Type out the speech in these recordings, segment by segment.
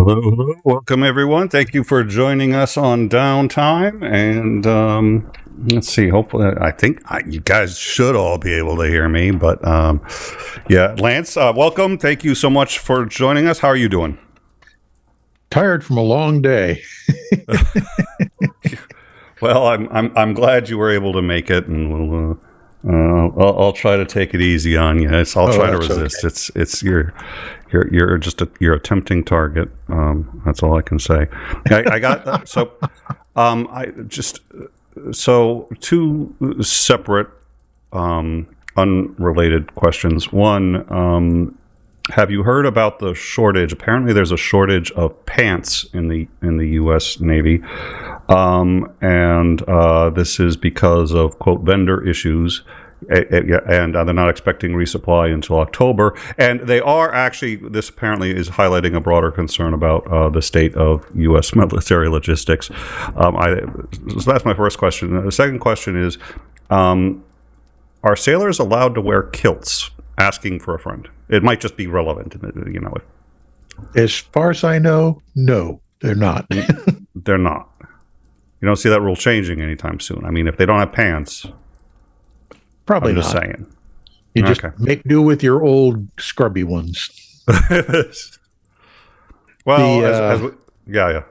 Hello, hello. Welcome, everyone. Thank you for joining us on Downtime. And let's see. Hopefully, I think you guys should all be able to hear me. But yeah, Lance, welcome. Thank you so much for joining us. How are you doing? Tired from a long day. Well, I'm glad you were able to make it, and I'll try to take it easy on you. I'll try to resist. Okay. It's you're a tempting target. That's all I can say. I got so two separate unrelated questions. One, have you heard about the shortage? Apparently, there's a shortage of pants in the U.S. Navy, and this is because of, quote, vendor issues. And they're not expecting resupply until October. And they are actually, this apparently is highlighting a broader concern about the state of U.S. military logistics. So that's my first question. The second question is, are sailors allowed to wear kilts? Asking for a friend. It might just be relevant, you know. As far as I know, no, they're not. They're not. You don't see that rule changing anytime soon. I mean, if they don't have pants... Probably I'm just not. Saying. You just make do with your old scrubby ones. Well, yeah.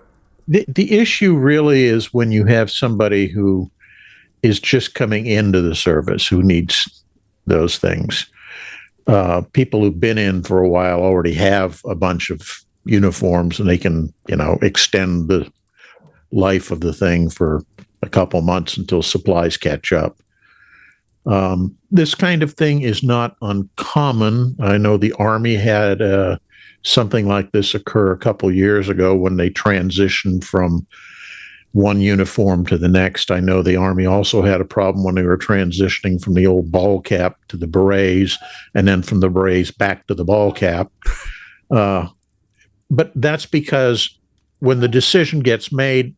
The issue really is when you have somebody who is just coming into the service who needs those things. People who've been in for a while already have a bunch of uniforms, and they can, extend the life of the thing for a couple months until supplies catch up. This kind of thing is not uncommon. I know the Army had something like this occur a couple years ago when they transitioned from one uniform to the next. I know the Army also had a problem when they were transitioning from the old ball cap to the berets, and then from the berets back to the ball cap. But that's because when the decision gets made,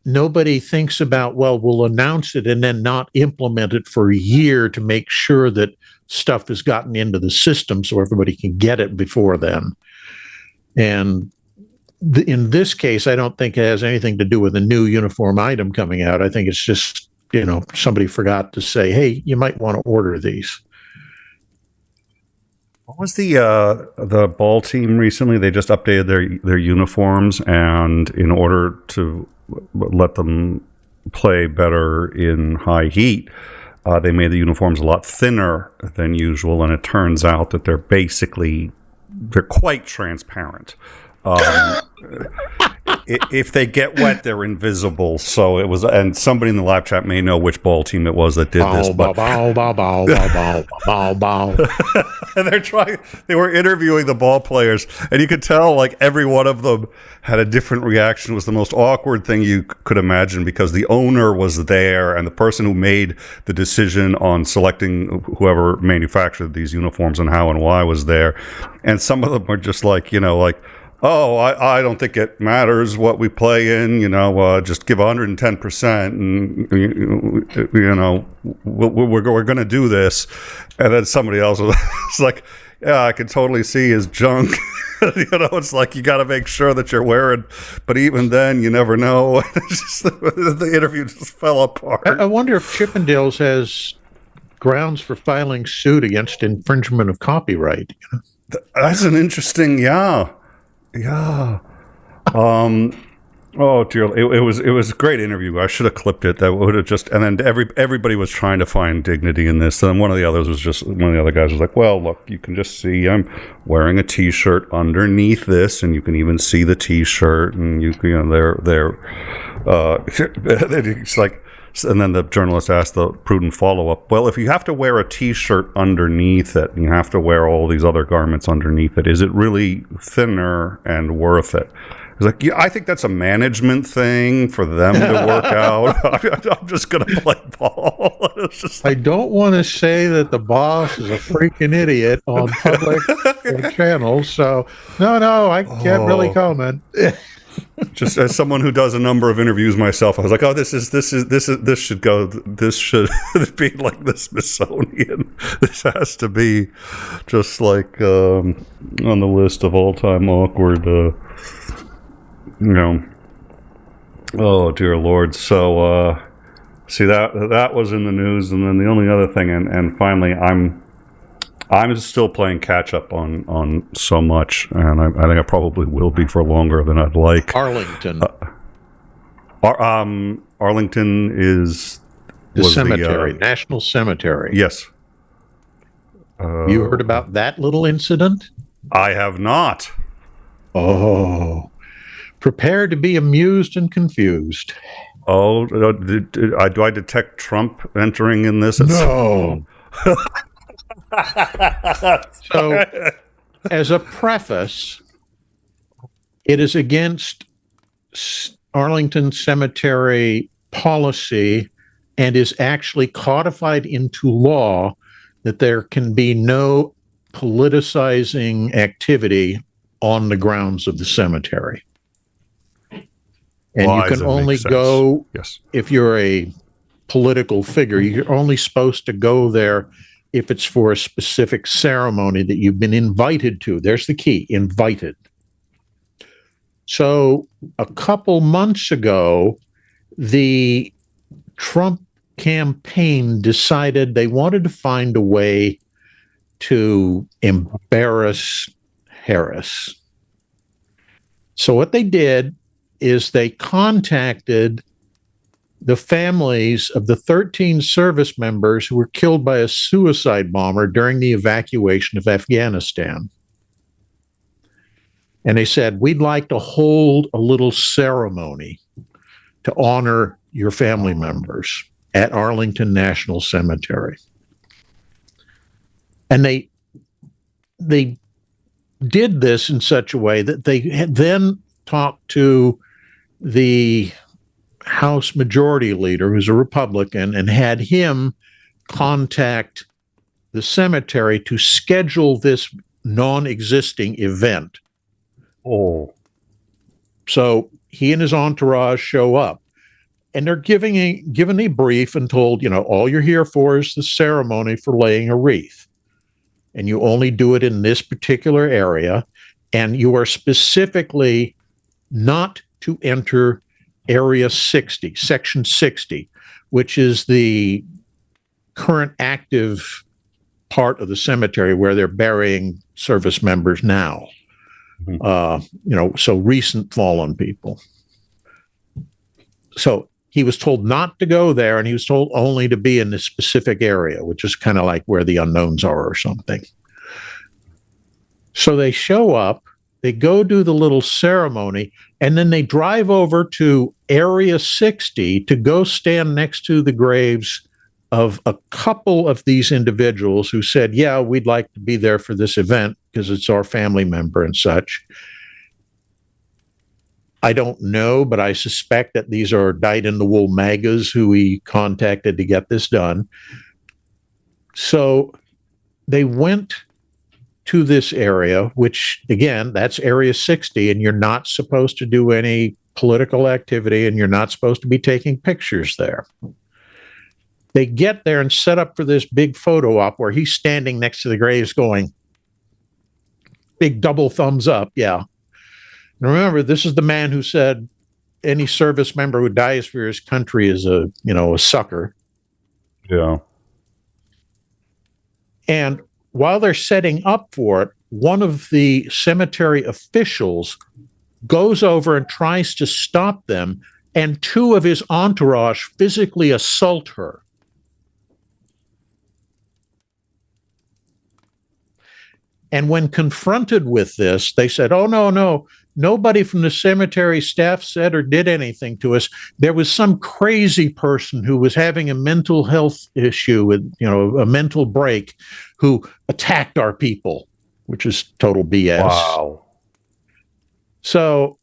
nobody thinks about, well, we'll announce it and then not implement it for a year to make sure that stuff has gotten into the system so everybody can get it before then. And in this case, I don't think it has anything to do with a new uniform item coming out. I think it's just, somebody forgot to say, hey, you might want to order these. What was the ball team recently? They just updated their uniforms, and in order to let them play better in high heat, they made the uniforms a lot thinner than usual, and it turns out that they're quite transparent. If they get wet, they're invisible. So it was, and somebody in the live chat may know which ball team it was that did this. But and they were interviewing the ball players, and you could tell like every one of them had a different reaction. It was the most awkward thing you could imagine, because the owner was there, and the person who made the decision on selecting whoever manufactured these uniforms and how and why was there. And some of them were just like, oh, I don't think it matters what we play in, just give 110%, and, we're going to do this. And then somebody else was like, yeah, I can totally see his junk. It's like, you got to make sure that you're wearing, but even then, you never know. The interview just fell apart. I wonder if Chippendales has grounds for filing suit against infringement of copyright. That's an interesting, yeah. Oh dear, it was a great interview. I should have clipped it. That would have just, and then everybody was trying to find dignity in this. And one of the other guys was like, well, look, you can just see I'm wearing a T-shirt underneath this, and you can even see the T-shirt, and it's like. And then the journalist asked the prudent follow-up, well, if you have to wear a T-shirt underneath it, and you have to wear all these other garments underneath it, is it really thinner and worth it? He's like, yeah, I think that's a management thing for them to work out. I'm just going to play ball. I don't want to say that the boss is a freaking idiot on public channels, so no, I can't really comment. Just as someone who does a number of interviews myself, I was like, "Oh, this should be like the Smithsonian. This has to be just like on the list of all-time awkward you know, oh dear Lord. So see that was in the news, and then the only other thing, and finally, I'm still playing catch up on so much, and I think I probably will be for longer than I'd like. Arlington. Arlington is the cemetery, National Cemetery. Yes. You heard about that little incident? I have not. Oh, prepare to be amused and confused. Oh, do I detect Trump entering in this? No. So, as a preface, it is against Arlington Cemetery policy and is actually codified into law that there can be no politicizing activity on the grounds of the cemetery. And you can only go, yes, if you're a political figure, you're only supposed to go there if it's for a specific ceremony that you've been invited to. There's the key, invited. So a couple months ago, the Trump campaign decided they wanted to find a way to embarrass Harris. So what they did is they contacted the families of the 13 service members who were killed by a suicide bomber during the evacuation of Afghanistan. And they said, we'd like to hold a little ceremony to honor your family members at Arlington National Cemetery. And they did this in such a way that they then talked to the House Majority Leader, who's a Republican, and had him contact the cemetery to schedule this non-existing event. Oh. So he and his entourage show up, and they're given a brief and told, all you're here for is the ceremony for laying a wreath. And you only do it in this particular area, and you are specifically not to enter Area 60, Section 60, which is the current active part of the cemetery where they're burying service members now. Mm-hmm. So recent fallen people. So he was told not to go there, and he was told only to be in this specific area, which is kind of like where the unknowns are or something. So they show up, they go do the little ceremony, and then they drive over to Area 60 to go stand next to the graves of a couple of these individuals who said, yeah, we'd like to be there for this event because it's our family member and such. I don't know, but I suspect that these are dyed-in-the-wool MAGAs who he contacted to get this done. So they went to this area, which, again, that's Area 60, and you're not supposed to do any political activity, and you're not supposed to be taking pictures there. They get there and set up for this big photo op where he's standing next to the graves going, big double thumbs up, yeah. And remember, this is the man who said any service member who dies for his country is a sucker. Yeah. And while they're setting up for it, one of the cemetery officials goes over and tries to stop them, and two of his entourage physically assault her. And when confronted with this, they said, oh, no, nobody from the cemetery staff said or did anything to us. There was some crazy person who was having a mental health issue with, a mental break, who attacked our people, which is total BS. Wow. So,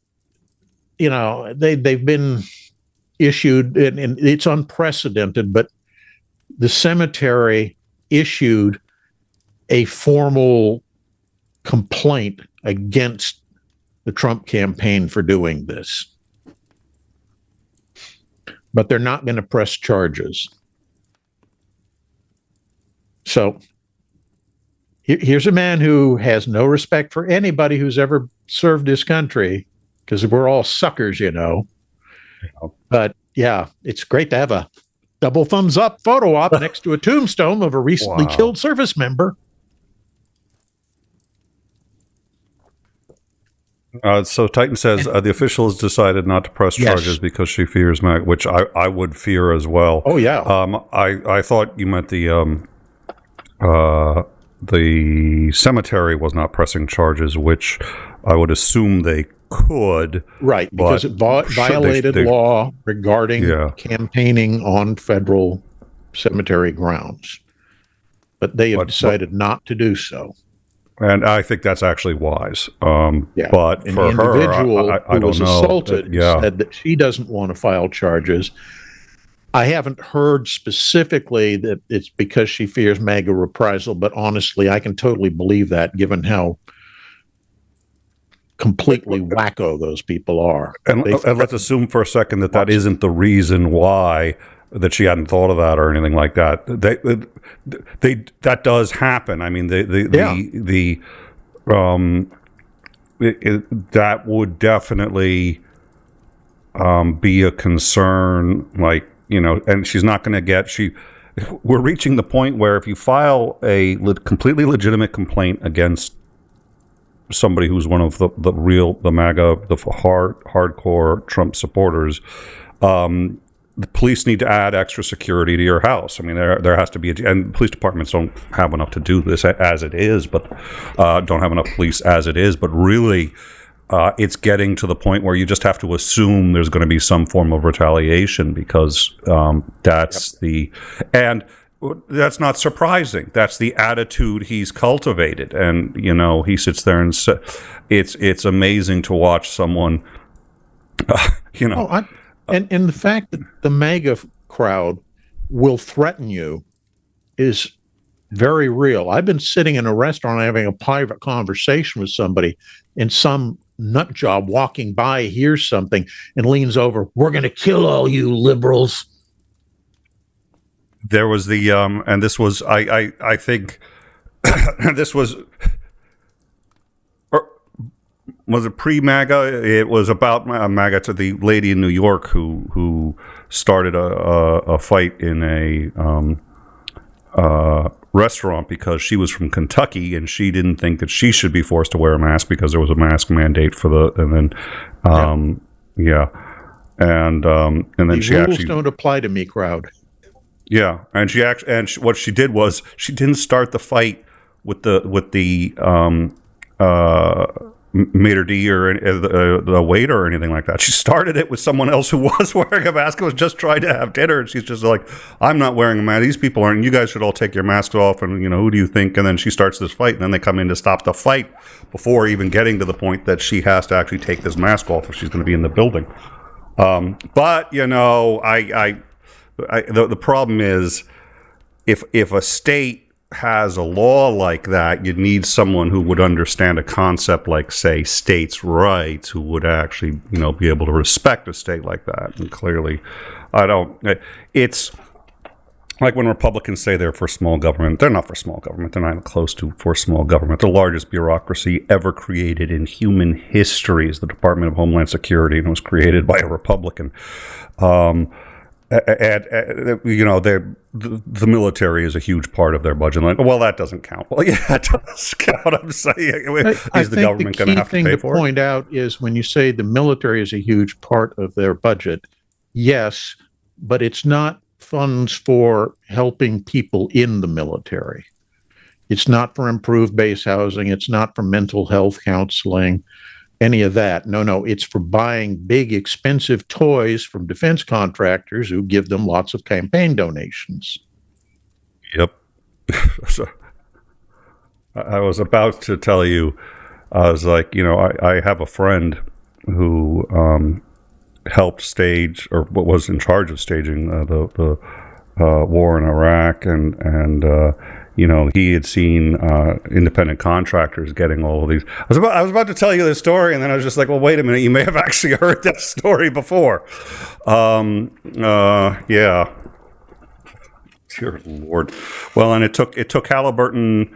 they've been issued, and it's unprecedented, but the cemetery issued a formal complaint against the Trump campaign for doing this. But they're not going to press charges. So here's a man who has no respect for anybody who's ever served his country, because we're all suckers, But yeah, it's great to have a double thumbs up photo op next to a tombstone of a recently killed service member. So Titan says the officials decided not to press charges because she fears MAGA, which I would fear as well. Oh yeah. I thought you meant the cemetery was not pressing charges, which I would assume they could. Right, because it violated law regarding campaigning on federal cemetery grounds. But they have decided not to do so. And I think that's actually wise. Yeah. But and for the individual her, I who was don't know. assaulted said that she doesn't want to file charges. I haven't heard specifically that it's because she fears MAGA reprisal, but honestly, I can totally believe that given how completely wacko those people are. And let's assume for a second that that isn't the reason why, that she hadn't thought of that or anything like that. That does happen. I mean, that would definitely be a concern. Like, and she's not going to get. We're reaching the point where if you file a completely legitimate complaint against somebody who's one of the MAGA, the hardcore Trump supporters, the police need to add extra security to your house. I mean, there has to be, and police departments don't have enough to do this as it is, but don't have enough police as it is. But really, it's getting to the point where you just have to assume there's going to be some form of retaliation because that's and that's not surprising. That's the attitude he's cultivated, and he sits there and it's amazing to watch someone, And the fact that the MAGA crowd will threaten you is very real. I've been sitting in a restaurant having a private conversation with somebody, and some nut job walking by hears something and leans over, "We're going to kill all you liberals." There was and this was, I think, this was it pre-MAGA? It was about MAGA, to the lady in New York who started a fight in a restaurant because she was from Kentucky and she didn't think that she should be forced to wear a mask because there was a mask mandate for and then she rules actually don't apply to me, crowd. Yeah, and what she did was she didn't start the fight with the maitre d' or the waiter or anything like that. She started it with someone else who was wearing a mask and was just trying to have dinner, and she's just like, "I'm not wearing a mask. These people aren't. You guys should all take your masks off." And who do you think? And then she starts this fight, and then they come in to stop the fight before even getting to the point that she has to actually take this mask off if she's going to be in the building. But the problem is if a state has a law like that, you'd need someone who would understand a concept like, say, states' rights, who would actually, be able to respect a state like that. And clearly, it's like when Republicans say they're for small government. They're not for small government. They're not even close to for small government. The largest bureaucracy ever created in human history is the Department of Homeland Security, and it was created by a Republican. The military is a huge part of their budget. Like, well, that doesn't count. Well, yeah, it does count. I'm saying, is the government going to have to pay for it? The key thing to point out is when you say the military is a huge part of their budget, yes, but it's not funds for helping people in the military. It's not for improved base housing. It's not for mental health counseling. Any of that. No, it's for buying big, expensive toys from defense contractors who give them lots of campaign donations. Yep. So, I was about to tell you, I was like, I have a friend who helped stage, or was in charge of staging the war in Iraq, and he had seen independent contractors getting all of these. I was about to tell you this story, and then I was just like, well, wait a minute, you may have actually heard that story before. Yeah. Dear Lord. Well, and it took Halliburton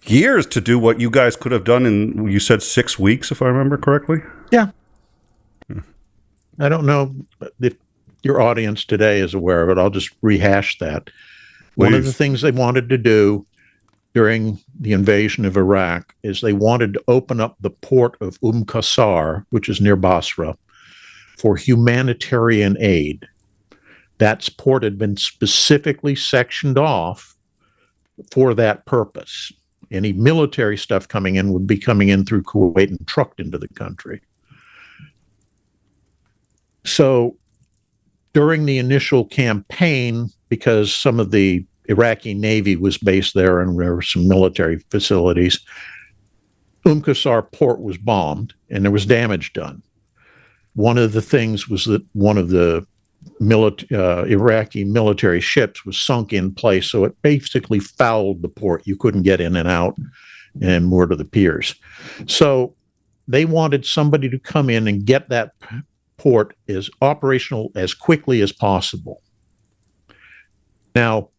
years to do what you guys could have done in, you said 6 weeks, if I remember correctly? Yeah. I don't know if your audience today is aware of it. I'll just rehash that. One of the things they wanted to do during the invasion of Iraq is they wanted to open up the port of Qasr, which is near Basra, for humanitarian aid. That port had been specifically sectioned off for that purpose. Any military stuff coming in would be coming in through Kuwait and trucked into the country. So during the initial campaign, because some of the Iraqi Navy was based there and there were some military facilities, Qasr port was bombed and there was damage done. One of the things was that one of the Iraqi military ships was sunk in place, so it basically fouled the port. You couldn't get in and out and moor to the piers. So they wanted somebody to come in and get that port is operational as quickly as possible. Now,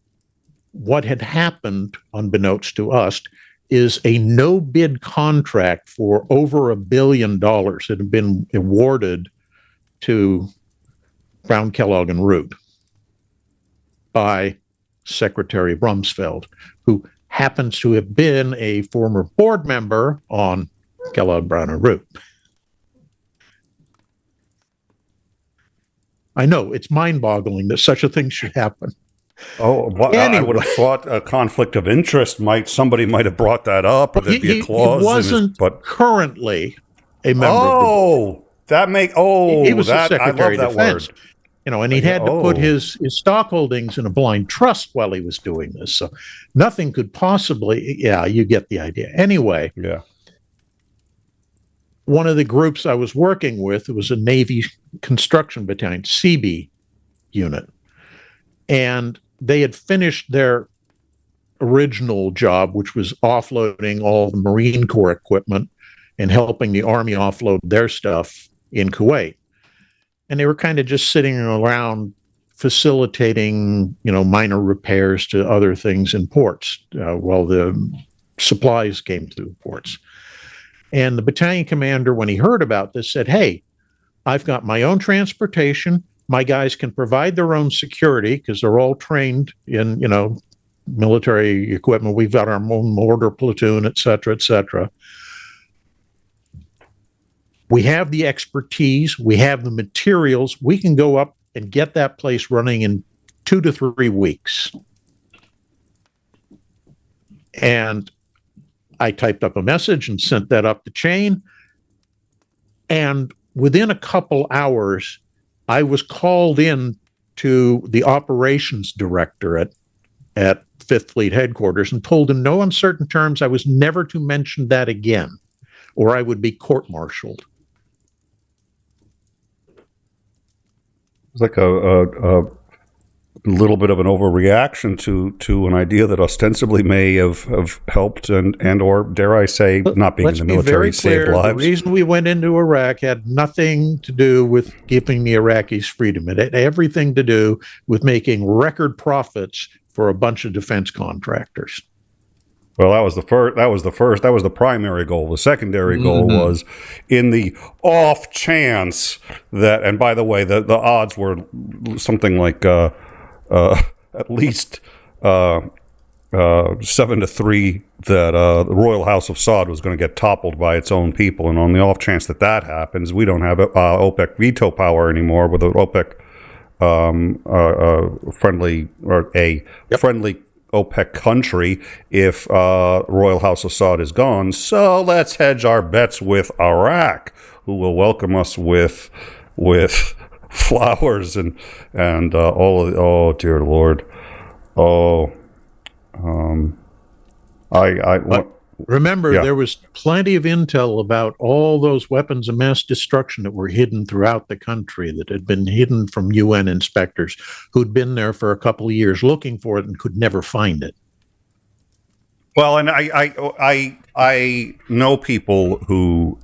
what had happened, unbeknownst to us, is a no-bid contract for over $1 billion that had been awarded to Brown, Kellogg, and Root by Secretary Rumsfeld, who happens to have been a former board member on Kellogg, Brown, and Root. I know, it's mind-boggling that such a thing should happen. Oh, well, anyway. I would have thought a conflict of interest somebody might have brought that up, or there'd be a clause. He wasn't currently a member of the board. He was the Secretary of Defense. Word. And he had to put his stock holdings in a blind trust while he was doing this. So nothing could possibly, you get the idea. Anyway. Yeah. One of the groups I was working with, it was a Navy construction battalion, 𝐒𝐨 unit. And they had finished their original job, which was offloading all the Marine Corps equipment and helping the Army offload their stuff in Kuwait. And they were kind of just sitting around facilitating, minor repairs to other things in ports while the supplies came through the ports. And the battalion commander, when he heard about this, said, "Hey, I've got my own transportation. My guys can provide their own security because they're all trained in, military equipment. We've got our own mortar platoon, et cetera, et cetera. We have the expertise. We have the materials. We can go up and get that place running in 2 to 3 weeks." And I typed up a message and sent that up the chain. And within a couple hours, I was called in to the operations director at Fifth Fleet headquarters and told in no uncertain terms I was never to mention that again, or I would be court-martialed. It's like a little bit of an overreaction to an idea that ostensibly may have helped and or, dare I say, not being in the military, saved lives. The reason we went into Iraq had nothing to do with giving the Iraqis freedom. It had everything to do with making record profits for a bunch of defense contractors. Well, that was the primary goal. The secondary goal was, in the off chance that, and by the way, the odds were something like at least 7-3 that the Royal House of Saud was going to get toppled by its own people. And on the off chance that happens, we don't have OPEC veto power anymore with an OPEC friendly OPEC country if Royal House of Saud is gone. So let's hedge our bets with Iraq, who will welcome us with flowers and all of the, oh dear Lord. Remember, there was plenty of intel about all those weapons of mass destruction that were hidden throughout the country, that had been hidden from UN inspectors who'd been there for a couple of years looking for it and could never find it. Well, and I know people who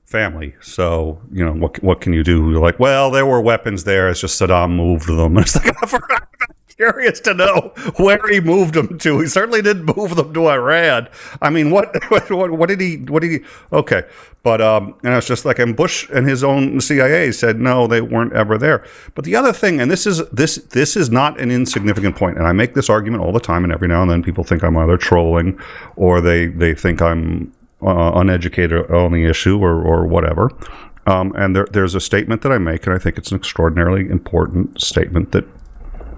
family. So, what can you do? You're like, well, there were weapons there. It's just Saddam moved them. It's like, I forgot about that. curious to know where he moved them to. He certainly didn't move them to Iran. I mean, what did he, okay. But, and it's just like, and Bush and his own CIA said, no, they weren't ever there. But the other thing, and this is not an insignificant point, and I make this argument all the time, and every now and then people think I'm either trolling or they think I'm uneducated on the issue or whatever. And there's a statement that I make, and I think it's an extraordinarily important statement that,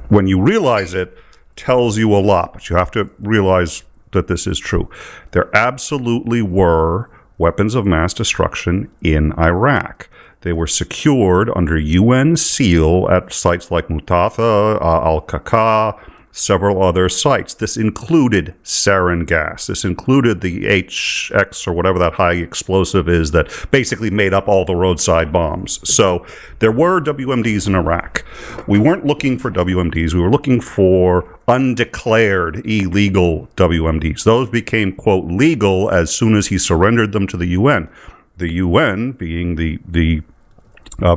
when you realize it, tells you a lot. But you have to realize that this is true. There absolutely were weapons of mass destruction in Iraq. They were secured under UN seal at sites like Mutatha, Al-Qaqa, several other sites. This included sarin gas. This included the HX or whatever that high explosive is that basically made up all the roadside bombs. So there were WMDs in Iraq. We weren't looking for WMDs. We were looking for undeclared illegal WMDs. Those became, quote, legal as soon as he surrendered them to the UN. The UN, being the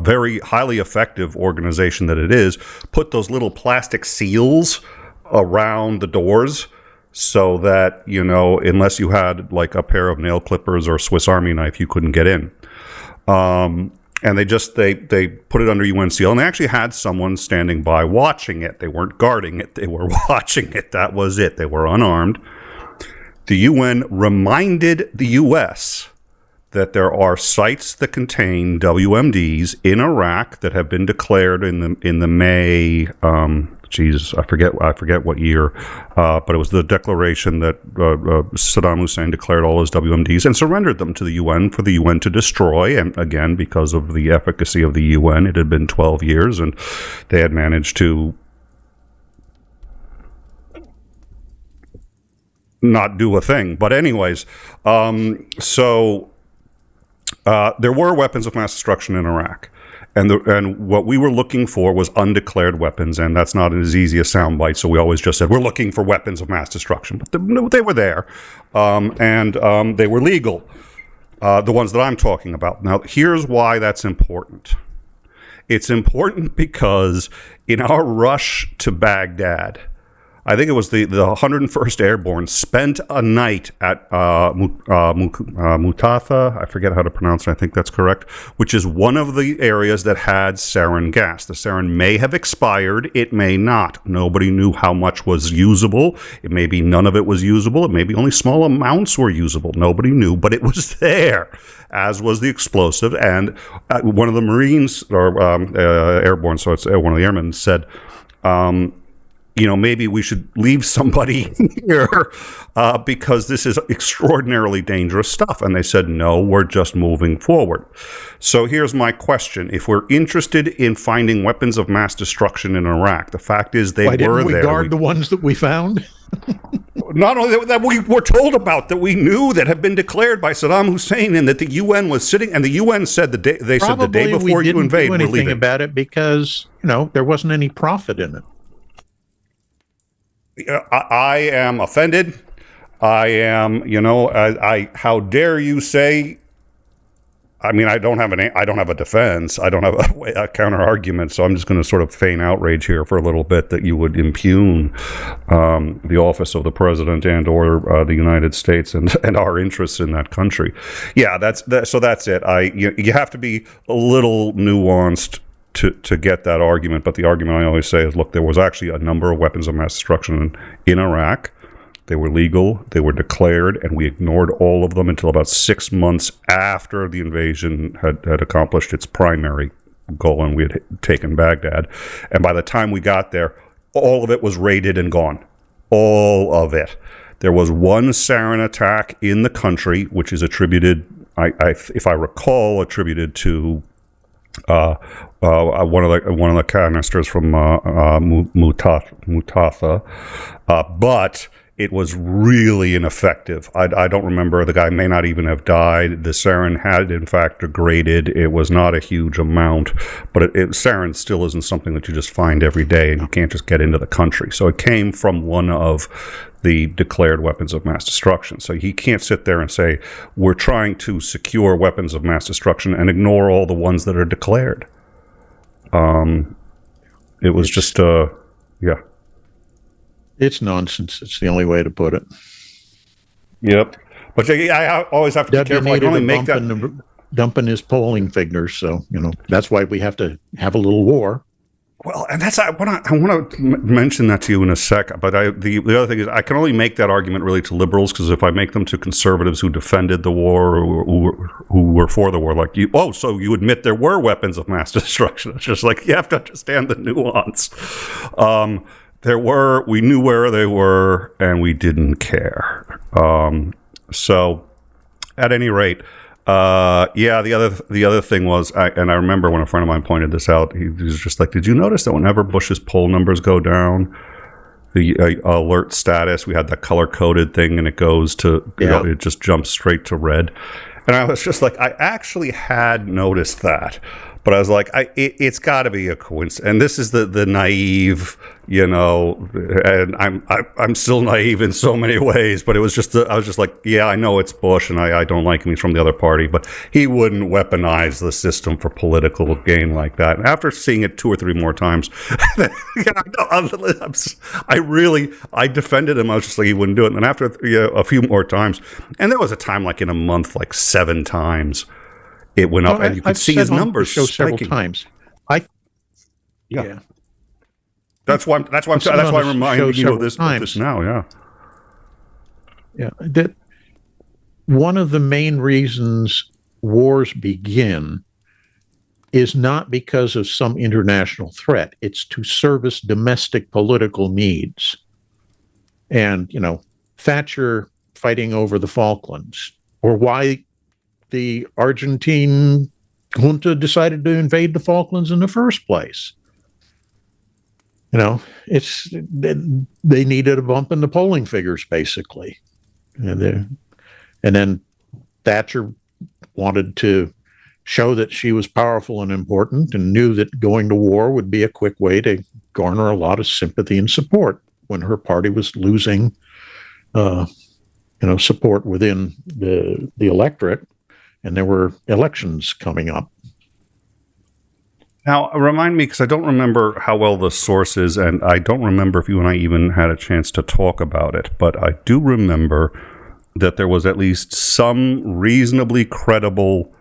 very highly effective organization that it is, put those little plastic seals around the doors so that, you know, unless you had like a pair of nail clippers or a Swiss Army knife, you couldn't get in. And they put it under UN seal, and they actually had someone standing by watching it. They weren't guarding it. They were watching it. That was it. They were unarmed. The UN reminded the US that there are sites that contain WMDs in Iraq that have been declared in the May, I forget what year, but it was the declaration that Saddam Hussein declared all his WMDs and surrendered them to the UN for the UN to destroy. And again, because of the efficacy of the UN, it had been 12 years, and they had managed to not do a thing. But anyways, there were weapons of mass destruction in Iraq, and what we were looking for was undeclared weapons, and that's not as easy a soundbite. So we always just said we're looking for weapons of mass destruction, but they were there, and they were legal. The ones that I'm talking about. Now, here's why that's important. It's important because in our rush to Baghdad, I think it was the 101st Airborne spent a night at Mutatha. I forget how to pronounce it. I think that's correct, which is one of the areas that had sarin gas. The sarin may have expired. It may not. Nobody knew how much was usable. It may be none of it was usable. It may be only small amounts were usable. Nobody knew, but it was there, as was the explosive. And one of the Marines, or Airborne, so it's one of the airmen, said, you know, maybe we should leave somebody here because this is extraordinarily dangerous stuff. And they said, no, we're just moving forward. So here's my question. If we're interested in finding weapons of mass destruction in Iraq, the fact is they were there. Why didn't we guard the ones that we found? Not only that we were told about, that we knew that had been declared by Saddam Hussein, and that the UN was sitting, and the UN said the day before you invade, we're leaving. Anything about it because, you know, there wasn't any profit in it. I am offended. I am, you know, I how dare you say? I mean, I don't have a defense. I don't have a counter argument. So I'm just going to sort of feign outrage here for a little bit that you would impugn the office of the president and or the United States and our interests in that country. Yeah, so that's it. You have to be a little nuanced to get that argument. But the argument I always say is, look, there was actually a number of weapons of mass destruction in Iraq. They were legal, they were declared, and we ignored all of them until about 6 months after the invasion had accomplished its primary goal, and we had taken Baghdad. And by the time we got there, all of it was raided and gone. All of it. There was one sarin attack in the country, which is attributed, if I recall, attributed to one of the canisters from Mutatha, but it was really ineffective. I don't remember. The guy may not even have died. The sarin had, in fact, degraded. It was not a huge amount, but sarin still isn't something that you just find every day, and you can't just get into the country. So it came from one of the declared weapons of mass destruction. So he can't sit there and say, we're trying to secure weapons of mass destruction and ignore all the ones that are declared. It was just, yeah. It's nonsense. It's the only way to put it. Yep. But I always have to be careful. I can only make that. Dumping his polling figures. So, that's why we have to have a little war. Well, and I want to mention that to you in a sec. But the other thing is, I can only make that argument really to liberals, because if I make them to conservatives who defended the war or who were for the war, like so you admit there were weapons of mass destruction. It's just like, you have to understand the nuance. We knew where they were, and we didn't care. So, at any rate. The other thing was, I remember when a friend of mine pointed this out, he was just like, did you notice that whenever Bush's poll numbers go down, the alert status, we had that color-coded thing, and it goes to, it just jumps straight to red. And I was just like, I actually had noticed that. But I was like, it's got to be a coincidence. And this is the naive, and I'm still naive in so many ways. But it was just, I was just like, yeah, I know it's Bush, and I don't like him. He's from the other party, but he wouldn't weaponize the system for political gain like that. And after seeing it 2 or 3 more times, I defended him. I was just like, he wouldn't do it. And then after a few more times, and there was a time like in a month, like 7 times. It went up, and you could see his numbers several times. Yeah. That's why I'm reminding you of this now. Yeah. Yeah. That one of the main reasons wars begin is not because of some international threat. It's to service domestic political needs. And, Thatcher fighting over the Falklands, or why the Argentine junta decided to invade the Falklands in the first place. It's they needed a bump in the polling figures, basically. And then Thatcher wanted to show that she was powerful and important, and knew that going to war would be a quick way to garner a lot of sympathy and support when her party was losing, support within the electorate. And there were elections coming up. Now, remind me, because I don't remember how well the source is, and I don't remember if you and I even had a chance to talk about it, but I do remember that there was at least some reasonably credible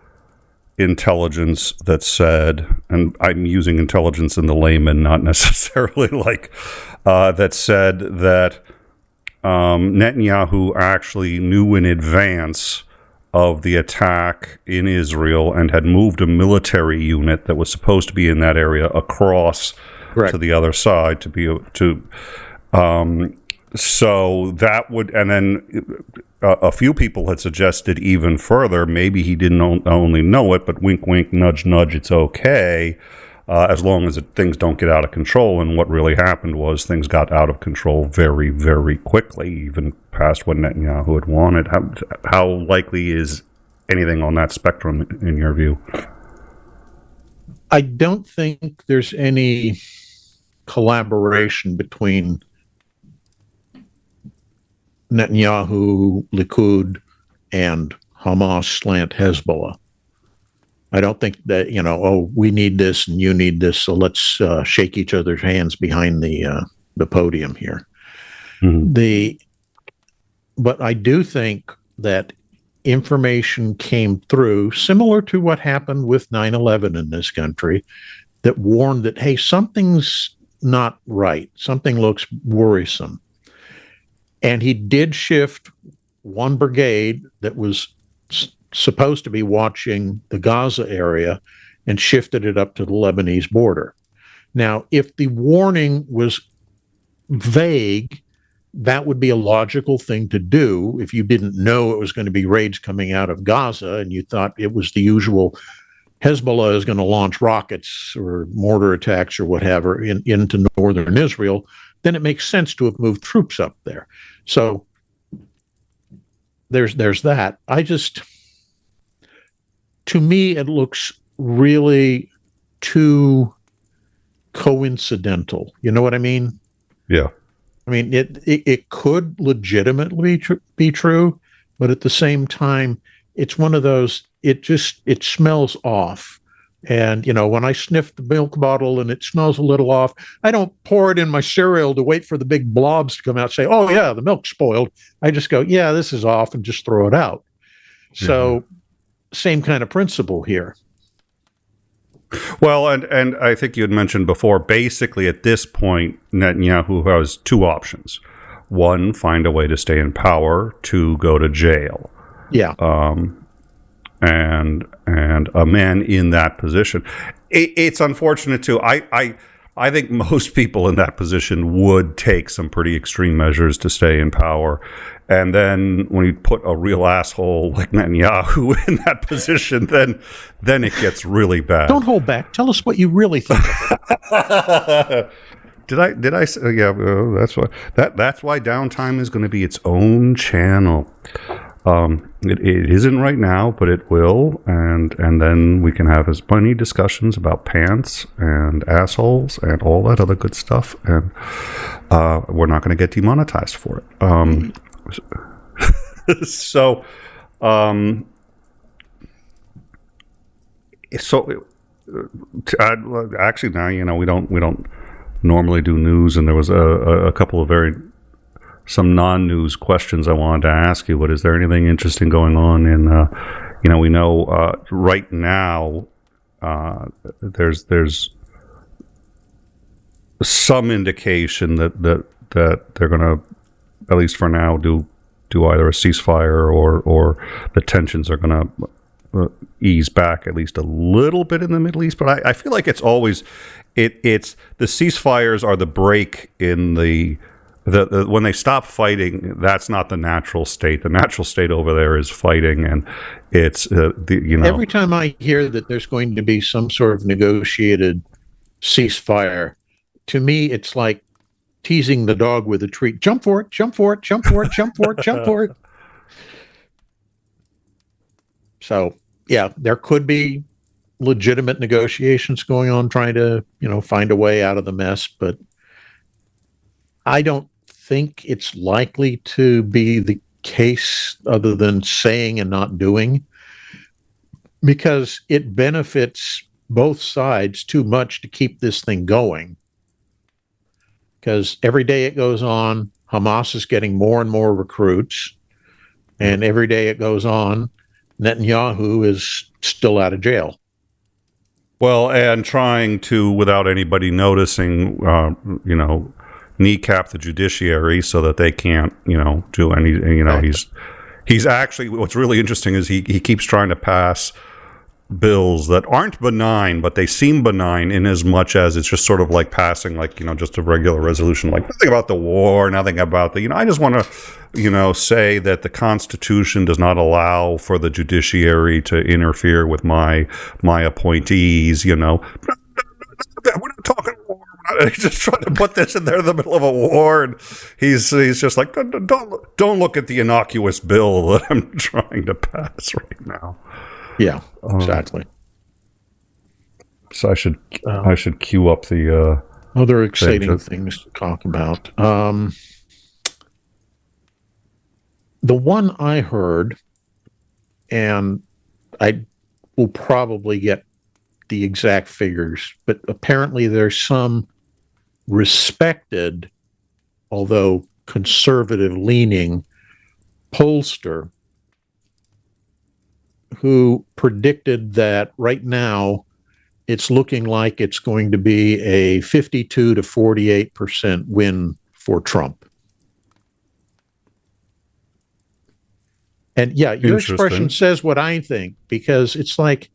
intelligence that said, and I'm using intelligence in the layman, not necessarily that said that Netanyahu actually knew in advance of the attack in Israel and had moved a military unit that was supposed to be in that area across to the other side so that would, and then a few people had suggested even further, maybe he didn't only know it, but wink, wink, nudge, nudge, it's okay, as long as things don't get out of control. And what really happened was things got out of control very, very quickly, even past what Netanyahu had wanted. How likely is anything on that spectrum in your view? I don't think there's any collaboration between Netanyahu, Likud, and Hamas/Hezbollah. I don't think that, we need this and you need this, so let's shake each other's hands behind the podium here. Mm-hmm. But I do think that information came through, similar to what happened with 9/11 in this country, that warned that, hey, something's not right. Something looks worrisome. And he did shift one brigade that was supposed to be watching the Gaza area and shifted it up to the Lebanese border. Now, if the warning was vague, that would be a logical thing to do if you didn't know it was going to be raids coming out of Gaza and you thought it was the usual Hezbollah is going to launch rockets or mortar attacks or whatever into northern Israel, then it makes sense to have moved troops up there. So there's that. To me, it looks really too coincidental. You know what I mean? Yeah. I mean, it could legitimately be true, but at the same time, it's one of those, it smells off And, when I sniff the milk bottle and it smells a little off, I don't pour it in my cereal to wait for the big blobs to come out and say, oh, yeah, the milk's spoiled. I just go, yeah, this is off, and just throw it out. So same kind of principle here. Well, and I think you had mentioned before, basically at this point, Netanyahu has two options. One, find a way to stay in power. Two, go to jail. Yeah. And a man in that position. It's unfortunate too. I think most people in that position would take some pretty extreme measures to stay in power. And then when you put a real asshole like Netanyahu in that position, then it gets really bad. Don't hold back. Tell us what you really think. Did I say, yeah, that's why Downtime is going to be its own channel. It isn't right now, but it will, and then we can have as many discussions about pants and assholes and all that other good stuff, and we're not going to get demonetized for it. Actually now we don't normally do news, and there was a couple of some non-news questions I wanted to ask you, but is there anything interesting going on in, we know right now there's some indication that they're going to, at least for now, do either a ceasefire or the tensions are going to ease back at least a little bit in the Middle East. But I feel like it's always, it's the ceasefires are the break in the when they stop fighting, that's not the natural state. The natural state over there is fighting, and it's Every time I hear that there's going to be some sort of negotiated ceasefire, to me it's like teasing the dog with a treat. Jump for it! Jump for it! Jump for it! Jump for it! Jump for it! So yeah, there could be legitimate negotiations going on, trying to find a way out of the mess, but I don't think it's likely to be the case, other than saying and not doing, because it benefits both sides too much to keep this thing going. Because every day it goes on, Hamas is getting more and more recruits, and every day it goes on, Netanyahu is still out of jail. Well, and trying to, without anybody noticing, kneecap the judiciary so that they can't, do any, Right. He's actually, what's really interesting is he keeps trying to pass bills that aren't benign, but they seem benign in as much as it's just sort of like passing, just a regular resolution, like nothing about the war, nothing about I just want to, say that the Constitution does not allow for the judiciary to interfere with my appointees, We're not talking war. He's just trying to put this in there in the middle of a war, and he's just like, don't look at the innocuous bill that I'm trying to pass right now. Yeah, exactly. So I should queue up the other exciting things to talk about. The one I heard, and I will probably get the exact figures, but apparently there's some respected, although conservative leaning pollster who predicted that right now it's looking like it's going to be a 52 to 48% win for Trump. And yeah, your expression says what I think, because it's like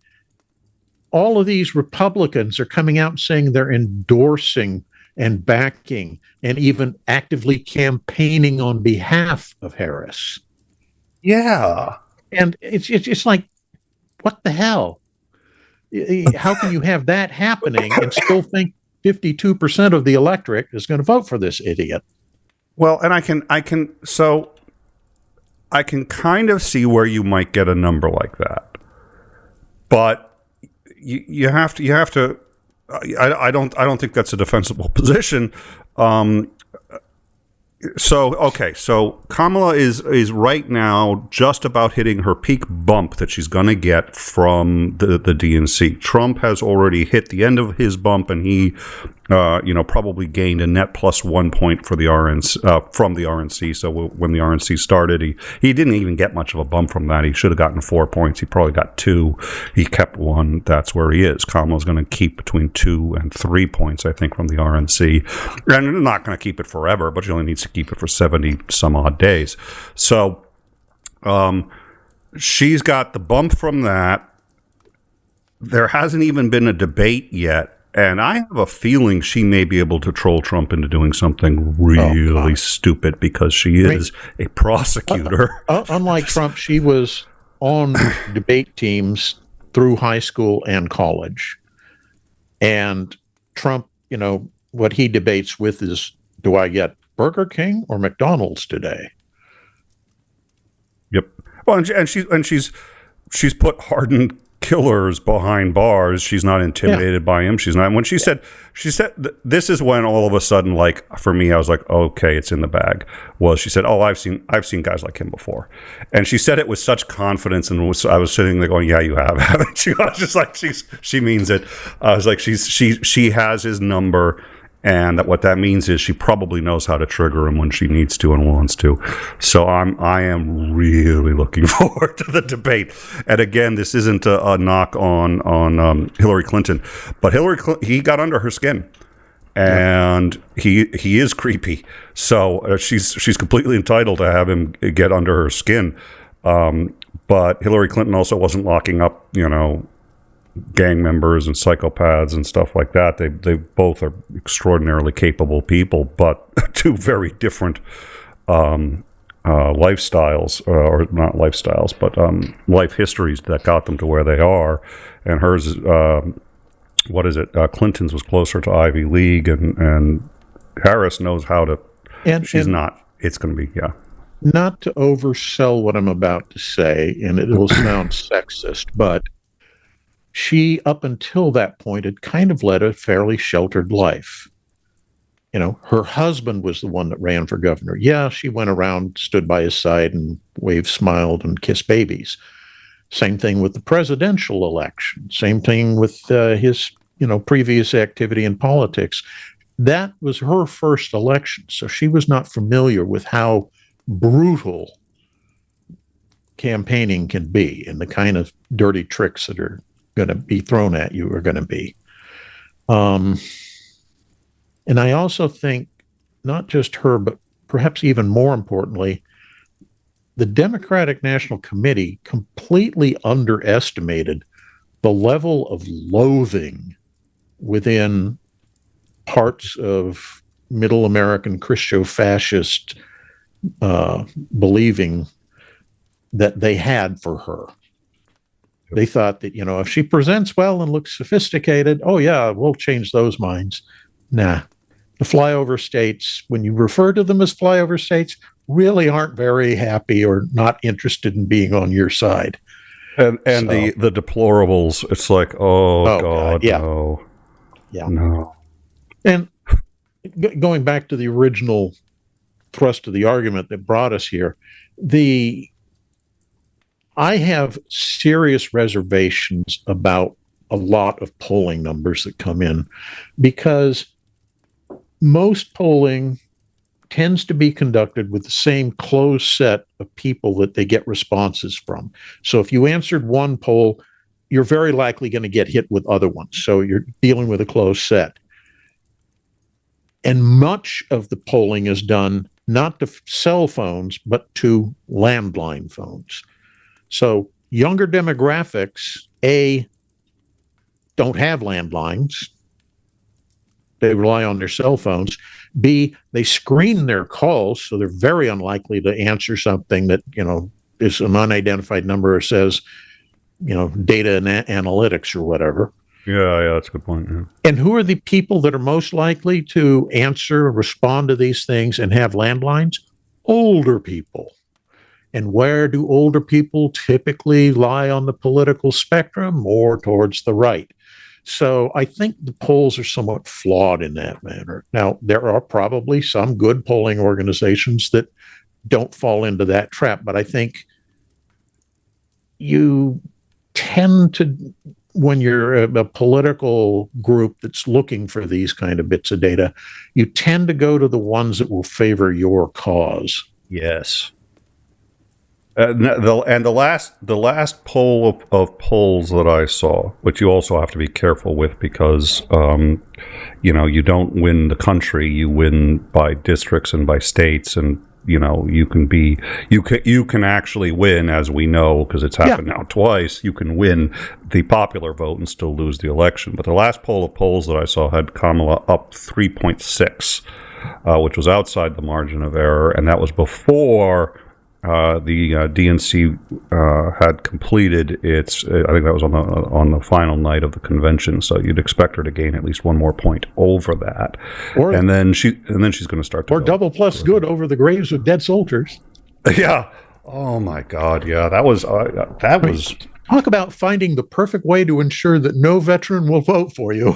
all of these Republicans are coming out saying they're endorsing and backing and even actively campaigning on behalf of Harris. Yeah. And it's like, what the hell? How can you have that happening and still think 52% of the electorate is going to vote for this idiot? Well, and I can kind of see where you might get a number like that, but you have to. I don't think that's a defensible position. So Kamala is right now just about hitting her peak bump that she's going to get from the DNC. Trump has already hit the end of his bump, and he, probably gained a net plus 1 point for the RNC from the RNC. So when the RNC started, he didn't even get much of a bump from that. He should have gotten 4 points. He probably got 2. He kept 1. That's where he is. Kamala's going to keep between 2 and 3 points, I think, from the RNC, and they're not going to keep it forever, but she only needs to keep it for 70 some odd days. So she's got the bump from that. There hasn't even been a debate yet, and I have a feeling she may be able to troll Trump into doing something really stupid, because she is a prosecutor. Unlike Trump, she was on debate teams through high school and college. And Trump, what he debates with is, do I get Burger King or McDonald's today? Yep. Well, and she's put hardened killers behind bars. She's not intimidated by him. She's not. And when she said this is when all of a sudden, like, for me, I was like, okay, it's in the bag. Was she said, oh, I've seen guys like him before, and she said it with such confidence, and I was sitting there going, yeah, you have, haven't you? I was just like, she means it. I was like, she has his number. And what that means is she probably knows how to trigger him when she needs to and wants to. So I am really looking forward to the debate. And again, this isn't a knock on Hillary Clinton, but he got under her skin, and he is creepy. So she's completely entitled to have him get under her skin. But Hillary Clinton also wasn't locking up, gang members and psychopaths and stuff like that. They both are extraordinarily capable people, but two very different lifestyles, or not lifestyles, but life histories that got them to where they are. And hers, Clinton's was closer to Ivy League, and Harris knows how to. She's not. It's going to be Not to oversell what I'm about to say, and it will sound sexist, but she, up until that point, had kind of led a fairly sheltered life. Her husband was the one that ran for governor. Yeah, she went around, stood by his side, and waved, smiled, and kissed babies. Same thing with the presidential election. Same thing with his, previous activity in politics. That was her first election, so she was not familiar with how brutal campaigning can be and the kind of dirty tricks that are going to be thrown at you are going to be. And I also think not just her, but perhaps even more importantly, the Democratic National Committee completely underestimated the level of loathing within parts of middle American Christo-fascist believing that they had for her. They thought that, if she presents well and looks sophisticated, oh, yeah, we'll change those minds. Nah. The flyover states, when you refer to them as flyover states, really aren't very happy or not interested in being on your side. And the deplorables, it's like, oh God, yeah. No. Yeah. No. And going back to the original thrust of the argument that brought us here, I have serious reservations about a lot of polling numbers that come in, because most polling tends to be conducted with the same closed set of people that they get responses from. So if you answered one poll, you're very likely going to get hit with other ones. So you're dealing with a closed set. And much of the polling is done not to cell phones, but to landline phones. So younger demographics, don't have landlines. They rely on their cell phones. B, they screen their calls, so they're very unlikely to answer something that, is an unidentified number or says, data and analytics or whatever. Yeah, that's a good point. Yeah. And who are the people that are most likely to answer, respond to these things and have landlines? Older people. And where do older people typically lie on the political spectrum? More towards the right. So I think the polls are somewhat flawed in that manner. Now, there are probably some good polling organizations that don't fall into that trap, but I think you tend to, when you're a political group that's looking for these kind of bits of data, you tend to go to the ones that will favor your cause. Yes. The last poll of polls that I saw, which you also have to be careful with because you don't win the country, you win by districts and by states, and you can actually win, as we know, because it's happened now twice. You can win the popular vote and still lose the election. But the last poll of polls that I saw had Kamala up 3.6, which was outside the margin of error, and that was before the DNC had completed its. I think that was on the final night of the convention. So you'd expect her to gain at least one more point over that, and then she's going to start to double plus good over the graves of dead soldiers. Yeah. Oh my God. Yeah. That was talk about finding the perfect way to ensure that no veteran will vote for you.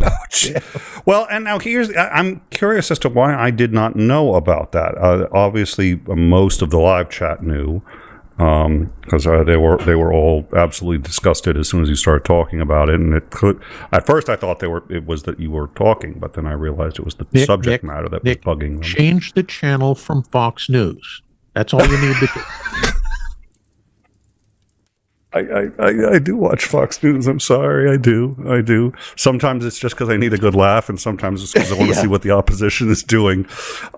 Ouch. Yeah. Well, and now I'm curious as to why I did not know about that. Obviously, most of the live chat knew, because they were all absolutely disgusted as soon as you started talking about it. And at first I thought it was that you were talking, but then I realized it was the subject matter that was bugging them. Change the channel from Fox News. That's all you need to do. I do watch Fox News. I'm sorry, I do. Sometimes it's just because I need a good laugh, and sometimes it's because I want to see what the opposition is doing.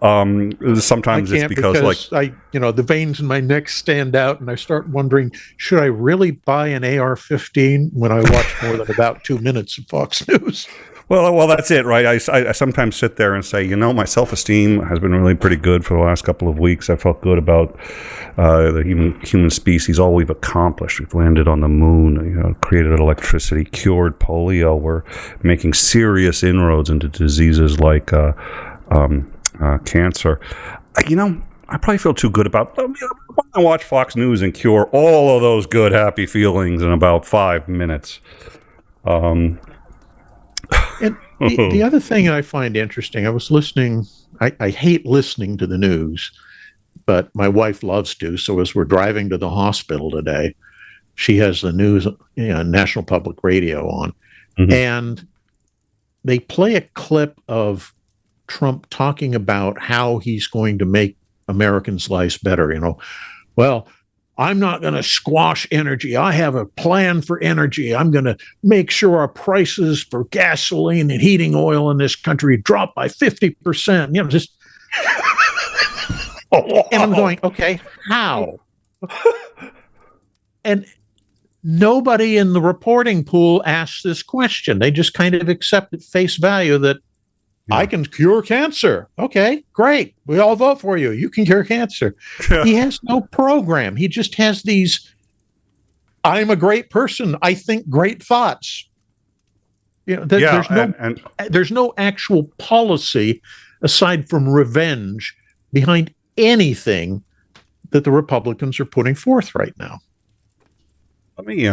Sometimes it's because the veins in my neck stand out, and I start wondering, should I really buy an AR-15 when I watch more than about 2 minutes of Fox News? Well, that's it, right? I sometimes sit there and say, my self-esteem has been really pretty good for the last couple of weeks. I felt good about the human species, all we've accomplished. We've landed on the moon, created electricity, cured polio. We're making serious inroads into diseases like cancer. I probably feel too good about it. I watch Fox News and cure all of those good, happy feelings in about 5 minutes. And the other thing I find interesting, I was listening, I hate listening to the news, but my wife loves to. So as we're driving to the hospital today, she has the news, National Public Radio on. Mm-hmm. And they play a clip of Trump talking about how he's going to make Americans' lives better. Well, I'm not going to squash energy. I have a plan for energy. I'm going to make sure our prices for gasoline and heating oil in this country drop by 50%. Just. And I'm going, okay, how? And nobody in the reporting pool asks this question. They just kind of accept at face value that I can cure cancer. Okay, great. We all vote for you. You can cure cancer. He has no program. He just has these, I'm a great person. I think great thoughts. There's no actual policy aside from revenge behind anything that the Republicans are putting forth right now. Let me,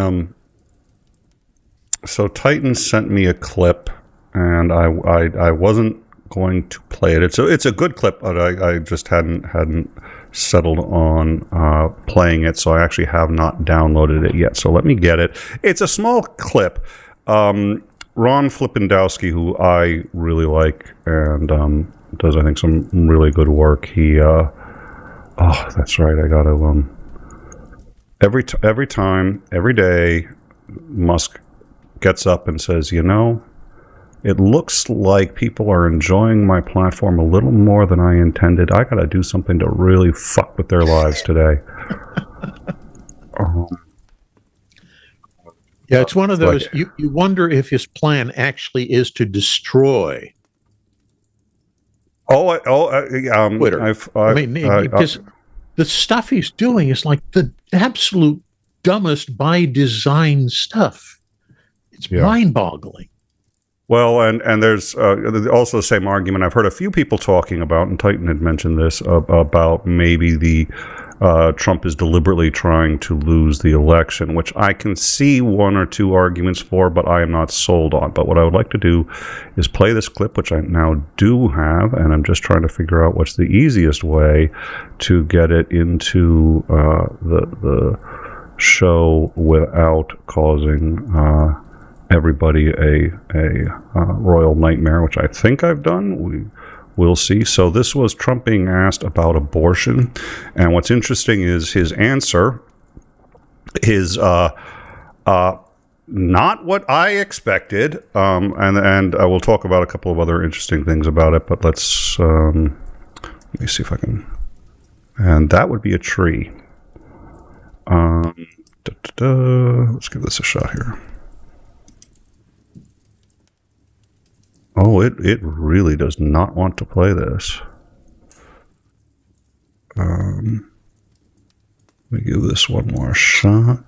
so Titan sent me a clip, and I wasn't going to play it. It's a good clip, but I just hadn't settled on playing it, so I actually have not downloaded it yet. So let me get it. It's a small clip. Ron Flipendowski, who I really like and does, I think, some really good work. He, that's right. I got to every time, every day, Musk gets up and says, it looks like people are enjoying my platform a little more than I intended. I got to do something to really fuck with their lives today. Yeah, it's one of those, you wonder if his plan actually is to destroy Twitter. Because the stuff he's doing is like the absolute dumbest by design stuff. It's mind-boggling. Well, and there's also the same argument I've heard a few people talking about, and Titan had mentioned this, about maybe the Trump is deliberately trying to lose the election, which I can see one or two arguments for, but I am not sold on. But what I would like to do is play this clip, which I now do have, and I'm just trying to figure out what's the easiest way to get it into the show without causing everybody a royal nightmare, which I think I've done. We'll see. So this was Trump being asked about abortion, and what's interesting is his answer is not what I expected, and I will talk about a couple of other interesting things about it. But let's let me see if I can. And that would be a tree. Let's give this a shot here. Oh, it really does not want to play this. Let me give this one more shot.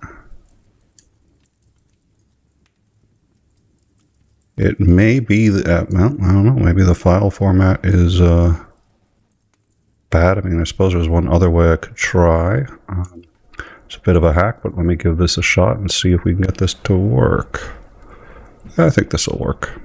It may be that, well, I don't know, maybe the file format is bad. I mean, I suppose there's one other way I could try. It's a bit of a hack, but let me give this a shot and see if we can get this to work. I think this will work.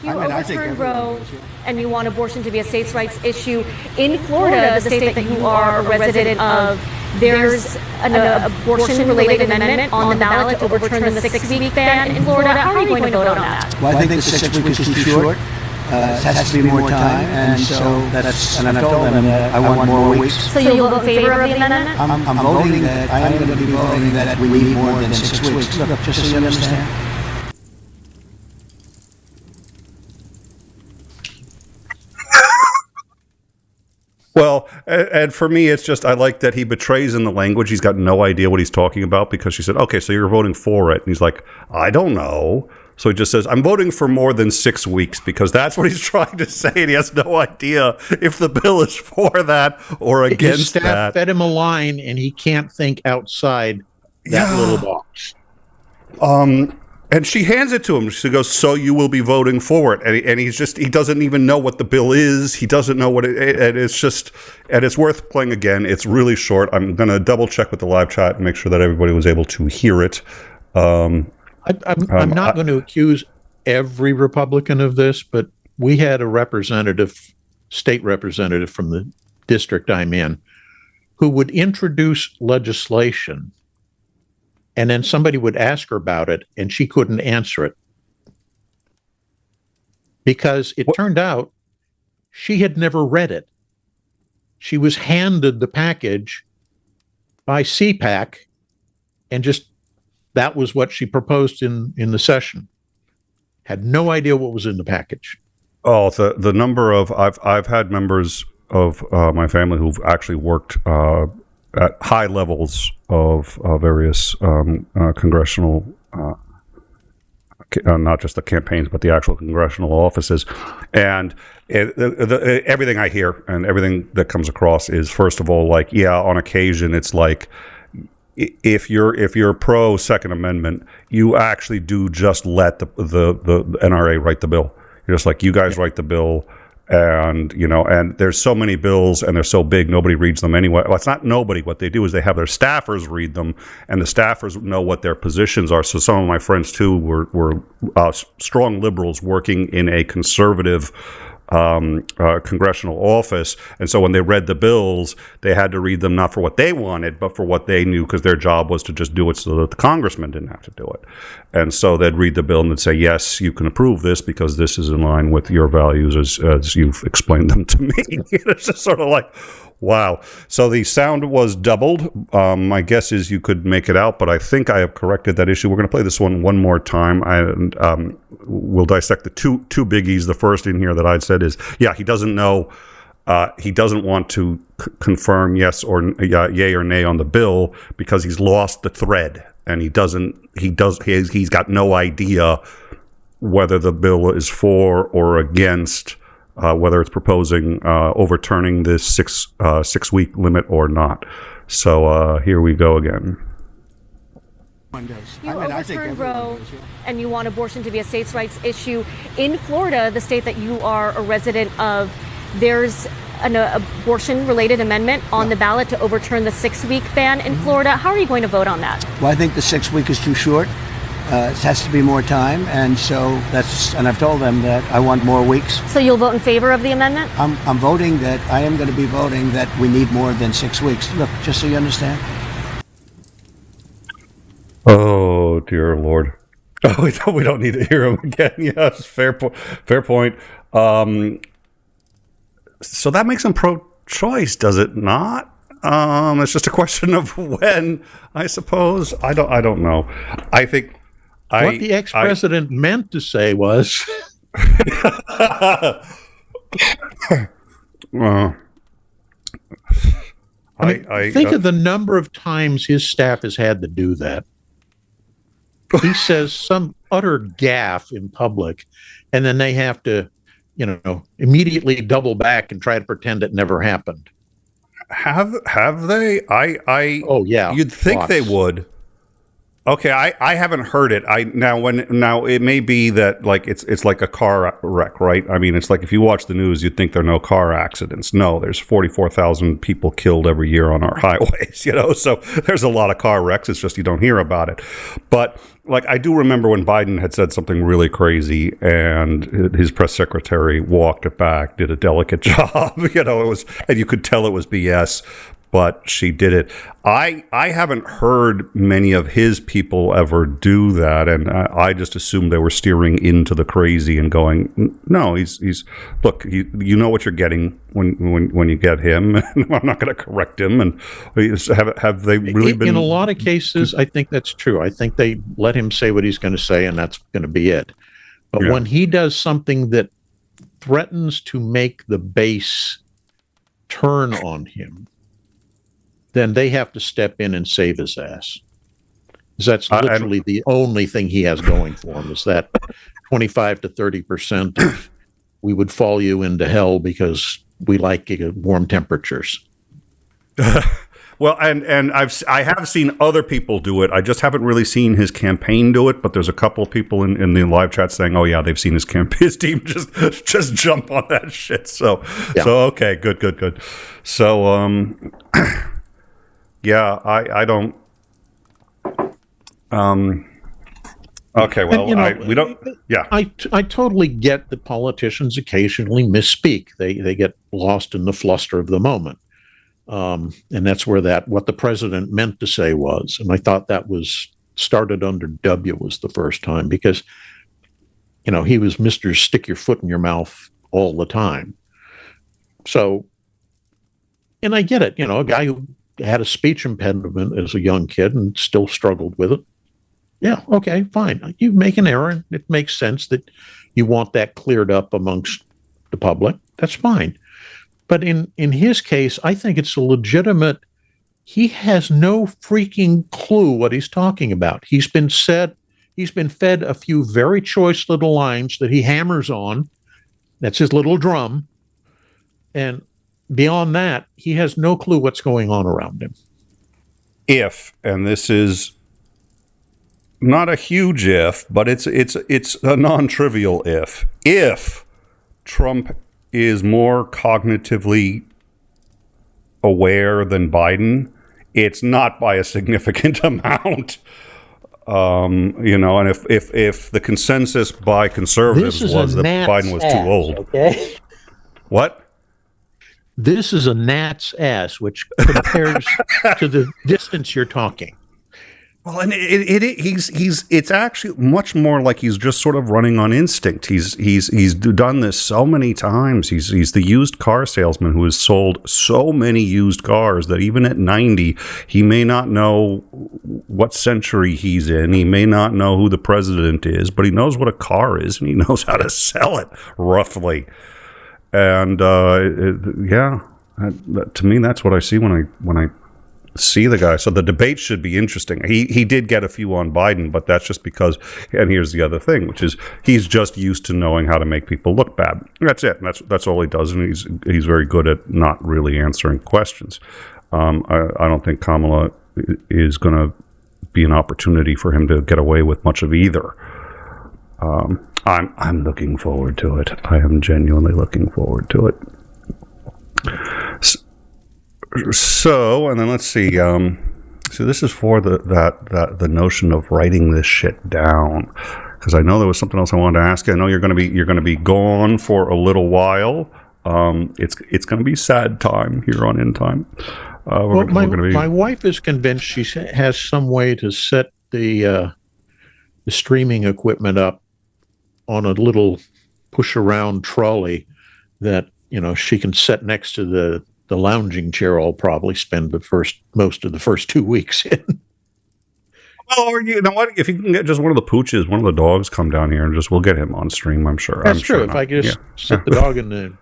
You overturned Roe, and you want abortion to be a states' rights issue. In Florida, the state that you are a resident of, there's an abortion-related amendment on the ballot to overturn the 6-week ban in Florida. How are you going to vote on that? Well, I think the 6 weeks is too short. It has to be more time, and so and I told them that I want more weeks. So you'll vote in favor of the amendment? I'm voting that, I am going to be voting that we need more than 6 weeks. Look, just so you understand. Well, and for me, it's just I like that he betrays in the language. He's got no idea what he's talking about because she said, okay, so you're voting for it. And he's like, I don't know. So he just says, I'm voting for more than 6 weeks because that's what he's trying to say. And he has no idea if the bill is for that or against His staff that. fed him a line and he can't think outside that little box. And she hands it to him. She goes, so you will be voting for it. And he doesn't even know what the bill is. He doesn't know what and it's just, and it's worth playing again. It's really short. I'm going to double check with the live chat and make sure that everybody was able to hear it. I'm not going to accuse every Republican of this, but we had a state representative from the district I'm in, who would introduce legislation, and then somebody would ask her about it, and she couldn't answer it. Because it turned out she had never read it. She was handed the package by CPAC, and just that was what she proposed in the session. Had no idea what was in the package. Oh, the number of I've had members of my family who've actually worked at high levels of various congressional, not just the campaigns, but the actual congressional offices. And everything I hear and everything that comes across is, first of all, like, yeah, on occasion, it's like, if you're pro Second Amendment, you actually do just let the NRA write the bill. You're just like, you guys write the bill. And, and there's so many bills and they're so big, nobody reads them anyway. Well, it's not nobody. What they do is they have their staffers read them, and the staffers know what their positions are. So some of my friends, too, were strong liberals working in a conservative congressional office. And so when they read the bills, they had to read them not for what they wanted, but for what they knew, because their job was to just do it so that the congressman didn't have to do it. And so they'd read the bill and they'd say, yes, you can approve this because this is in line with your values as you've explained them to me. It's just sort of like, wow. So the sound was doubled. My guess is you could make it out, but I think I have corrected that issue. We're going to play this one more time. We'll dissect the two biggies. The first in here that I'd said is, yeah, he doesn't know. He doesn't want to confirm yes or yay or nay on the bill because he's lost the thread, and he's got no idea whether the bill is for or against, whether it's proposing overturning this six week limit or not. So here we go again. One does. You I think overturned everyone Roe, does, yeah. and you want abortion to be a states' rights issue. In Florida, the state that you are a resident of, there's an abortion-related amendment on the ballot to overturn the 6-week ban in Florida. How are you going to vote on that? Well, I think the 6 week is too short. It has to be more time, and so and I've told them that I want more weeks. So you'll vote in favor of the amendment? I am going to be voting that we need more than 6 weeks. Look, just so you understand. Oh, dear Lord. Oh, we don't need to hear him again. Yes, fair point. So that makes him pro-choice, does it not? It's just a question of when, I suppose. I don't know. I think what the ex-president meant to say was think of the number of times his staff has had to do that. He says some utter gaffe in public, and then they have to, immediately double back and try to pretend it never happened. Have they? Oh yeah. You'd think they would. Okay, I haven't heard it. Now it may be that like it's like a car wreck, right? I mean, it's like if you watch the news, you'd think there are no car accidents. No, there's 44,000 people killed every year on our highways, so there's a lot of car wrecks. It's just you don't hear about it. But like I do remember when Biden had said something really crazy and his press secretary walked it back, did a delicate job. It was, and you could tell it was BS. But she did it. I haven't heard many of his people ever do that, and I just assumed they were steering into the crazy and going, no, he's look, you know what you're getting when you get him. I'm not going to correct him. And have they really been? In a lot of cases, I think that's true. I think they let him say what he's going to say, and that's going to be it. But when he does something that threatens to make the base turn on him, then they have to step in and save his ass. Because that's literally the only thing he has going for him is that 25 to 30% of we would fall you into hell because we like warm temperatures. Well, and I have seen other people do it. I just haven't really seen his campaign do it. But there's a couple of people in the live chat saying, "Oh yeah, they've seen his team just jump on that shit." So okay, good. So yeah, I don't. Okay, well, we don't. Yeah, I totally get that politicians occasionally misspeak. They get lost in the fluster of the moment, and that's where what the president meant to say was. And I thought that was started under W was the first time because, he was Mr. Stick your foot in your mouth all the time. So, and I get it. A guy who had a speech impediment as a young kid and still struggled with it. Yeah, okay, fine. You make an error, and it makes sense that you want that cleared up amongst the public. That's fine. But in his case, I think it's a legitimate. He has no freaking clue what he's talking about. He's been fed a few very choice little lines that he hammers on. That's his little drum. And beyond that, he has no clue what's going on around him. And this is not a huge if, but it's a non-trivial if Trump is more cognitively aware than Biden, it's not by a significant amount. And if the consensus by conservatives was that Biden was too old. Okay? What? This is a gnat's ass, which compares to the distance you're talking. Well, and it's actually much more like he's just sort of running on instinct. He's done this so many times. He's the used car salesman who has sold so many used cars that even at 90, he may not know what century he's in. He may not know who the president is, but he knows what a car is and he knows how to sell it roughly. And to me, that's what I see when I see the guy. So the debate should be interesting. He did get a few on Biden, but that's just because. And here's the other thing, which is he's just used to knowing how to make people look bad. That's it. That's all he does, and he's very good at not really answering questions. I don't think Kamala is going to be an opportunity for him to get away with much of either. I'm looking forward to it. I am genuinely looking forward to it. So, and then let's see. So this is for the notion of writing this shit down, because I know there was something else I wanted to ask you. I know you're going to be gone for a little while. It's going to be sad time here on In Time. My wife is convinced she has some way to set the streaming equipment up on a little push-around trolley that she can set next to the lounging chair I'll probably spend most of the first 2 weeks in. Well, or you know what? If you can get just one of the pooches, one of the dogs, come down here and we'll get him on stream. I'm sure. That's true. If I could just sit the dog and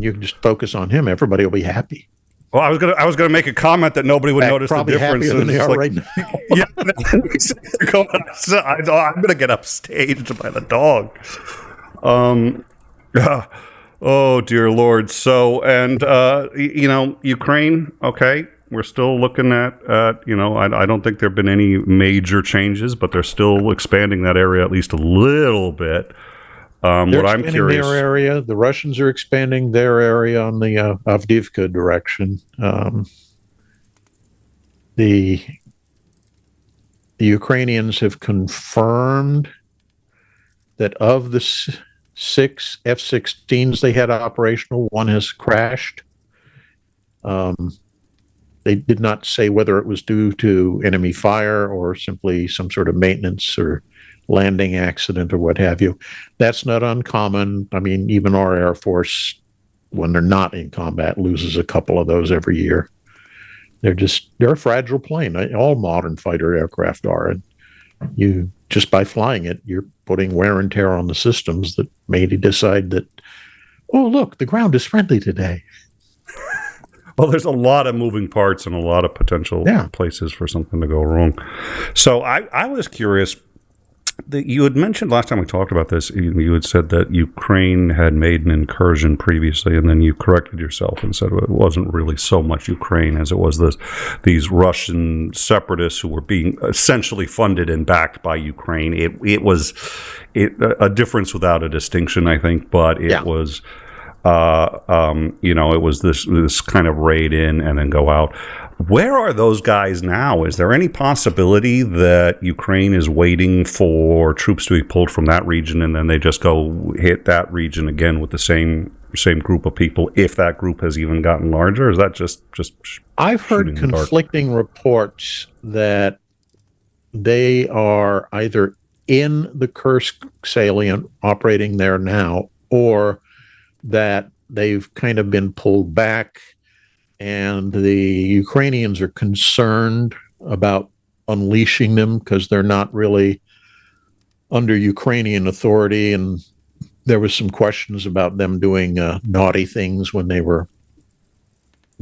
you can just focus on him, everybody will be happy. Well, I was gonna make a comment that nobody would notice the difference. Than they are right now. Yeah, I'm gonna get upstaged by the dog. Oh dear Lord. So, and Ukraine. Okay, we're still looking at I don't think there've been any major changes, but they're still expanding that area at least a little bit. What I'm curious, their area. The Russians are expanding their area on the Avdiivka direction. The Ukrainians have confirmed that of the 6 F-16s they had operational, one has crashed. They did not say whether it was due to enemy fire or simply some sort of maintenance or landing accident or what have you. That's not uncommon. I mean, even our Air Force, when they're not in combat, loses a couple of those every year. They're a fragile plane. All modern fighter aircraft are. And you, just by flying it, you're putting wear and tear on the systems that made you decide that, oh, look, the ground is friendly today. Well, there's a lot of moving parts and a lot of potential places for something to go wrong. So I was curious. You had mentioned last time we talked about this, you had said that Ukraine had made an incursion previously, and then you corrected yourself and said it wasn't really so much Ukraine as it was these Russian separatists who were being essentially funded and backed by Ukraine. It was a difference without a distinction, I think, but it was... it was this kind of raid in and then go out. Where are those guys now? Is there any possibility that Ukraine is waiting for troops to be pulled from that region and then they just go hit that region again with the same group of people, if that group has even gotten larger? Or is that just I've heard conflicting reports that they are either in the Kursk salient operating there now, or that they've kind of been pulled back, and the Ukrainians are concerned about unleashing them because they're not really under Ukrainian authority, and there was some questions about them doing naughty things when they were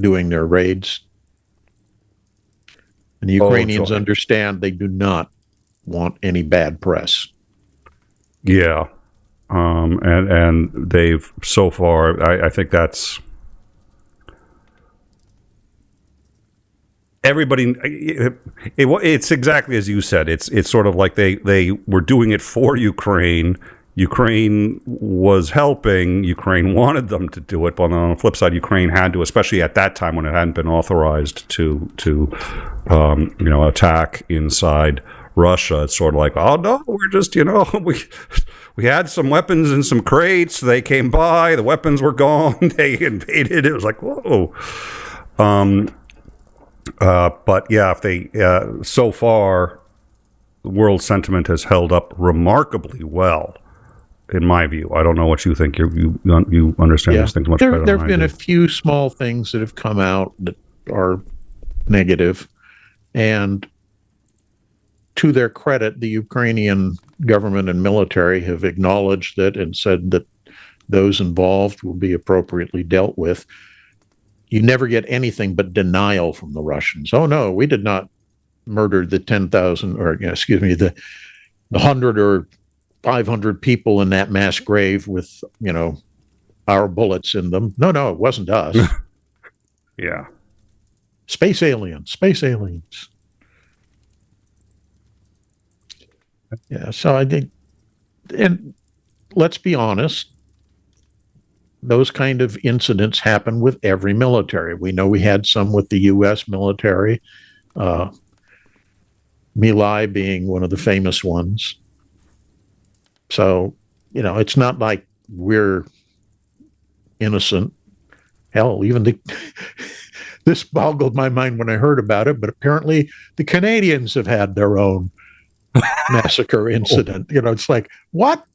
doing their raids. And the Ukrainians understand they do not want any bad press. Yeah. And they've so far, I think that's everybody. It's exactly as you said. It's sort of like they were doing it for Ukraine. Ukraine was helping. Ukraine wanted them to do it, but on the flip side, Ukraine had to, especially at that time when it hadn't been authorized to attack inside Russia. It's sort of like, oh no, we're just we had some weapons in some crates. They came by. The weapons were gone. They invaded. It was like, whoa. But yeah, if they so far, the world sentiment has held up remarkably well, in my view. I don't know what you think. You understand these things much better than I do. There have been a few small things that have come out that are negative, and to their credit, the Ukrainian government and military have acknowledged that and said that those involved will be appropriately dealt with. You never get anything but denial from the Russians. Oh no, we did not murder the 10,000, or the 100 or 500 people in that mass grave with, our bullets in them. No, it wasn't us. Yeah. Space aliens. Yeah. So I think, and let's be honest, those kind of incidents happen with every military. We know we had some with the U.S. military, My Lai being one of the famous ones. So, it's not like we're innocent. Hell, even this boggled my mind when I heard about it, but apparently the Canadians have had their own massacre incident. It's like, what?